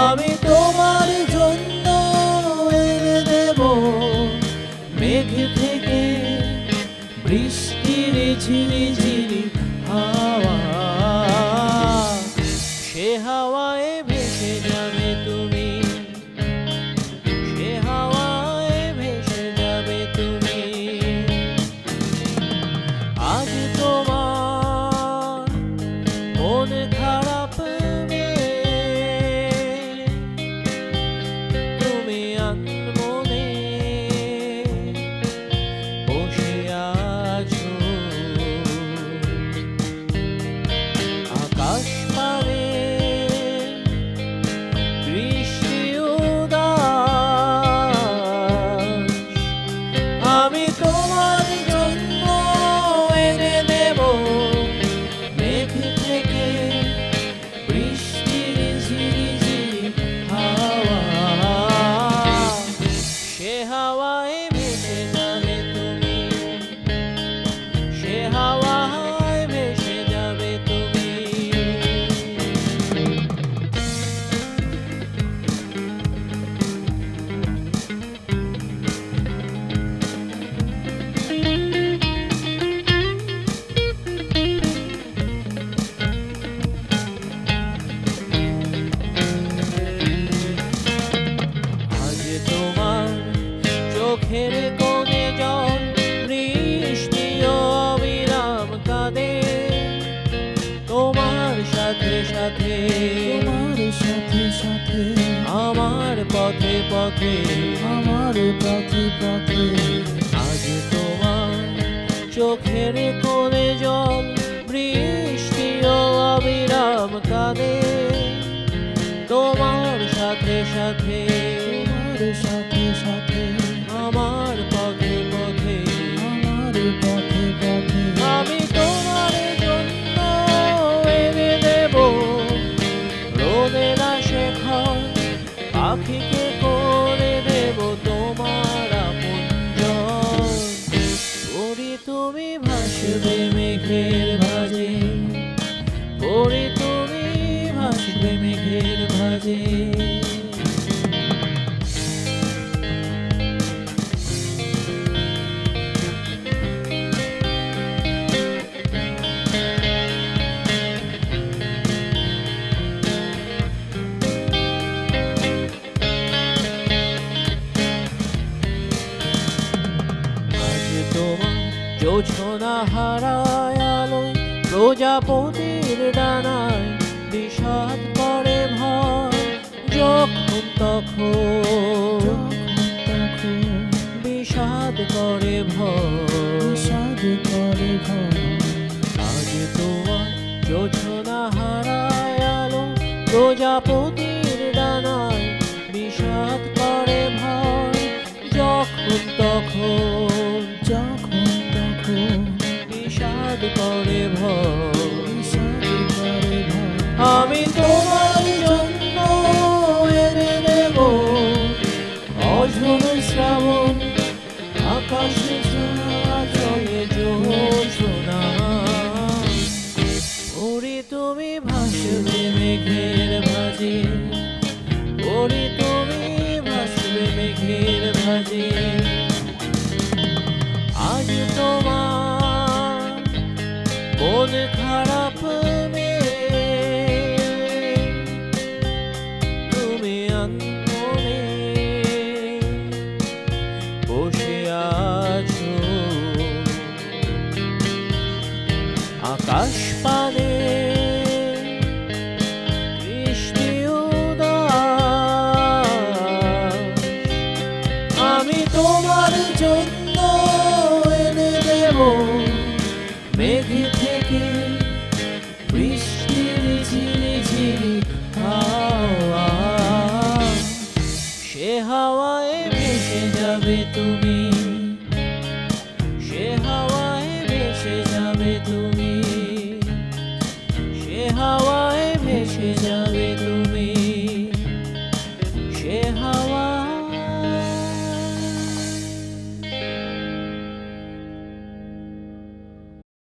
আমি তোমার জন্য এনে দেব মেঘ থেকে বৃষ্টির ঝিরিঝিরি হাওয়া। সে হাওয়ায় ভেসে যাবে তুমি, সে হাওয়ায় ভেসে যাবে তুমি। আজ তোমার মন খারাপ তুমি আনমনে বসে আছো। আকাশ পানে বৃষ্টি উদাস, আমি তোমার জন্য এনে দেব মেঘ থেকে বৃষ্টির ঝিরিঝিরি হাওয়া। সে হাওয়ায় ভেসে যাবে তুমি, সে হাওয়ায় ভেসে যাবে তুমি। আজ তোমার চোখের কোণে জল বৃষ্টি অবিরাম কাঁদে, তোমার সাথে সাথে, তোমার সাথে সাথে, আমার পথে পথে, আমার পথে পথে। আজ তোমার চোখের কোণে জল বৃষ্টি অবিরাম কাঁদে, তোমার সাথে সাথে, তোমার সাথে সাথে, আমার পথে পথে, আমার পথে পথে। আমি তোমার জন্য এনে দেব রোদেলা শেখর, পাখিকে করে দেব তোমার আপনজন। পরি তুমি ভাসবে মেঘের ভাঁজে, পরি তুমি ভাসবে মেঘের ভাঁজে। আজ তোমার জোছনা হারায় আলোয় প্রজাপতির ডানায় বিষাদ করে ভয়, যখন তখন তখন বিষাদ করে ভয়। বিষাদ করে ভয়। আজ তোমার জোছনা হারায় আলো প্রজাপতির ডানায় বিষাদ করে ভয়, যখন তখন যখন তখন বিষাদ করে ভয়। বিষাদ করে ভয়। আমি তোমার জন্য এনে দেব অঝোর শ্রাবণ, আকাশে চলে জোছনা। পরি তুমি ভাসবে মেঘের ভাঁজে, পরি তুমি ভাসবে মেঘের ভাঁজে। আজ তোমার মন খারাপ তুমি আনমনে বসে আছো। আকাশ পানে বৃষ্টি উদাস, আমি তোমার জন্য এনে দেব মেঘ থেকে বৃষ্টির ঝিরিঝিরি হাওয়া। সে হাওয়ায় ভেসে যাবে তুমি,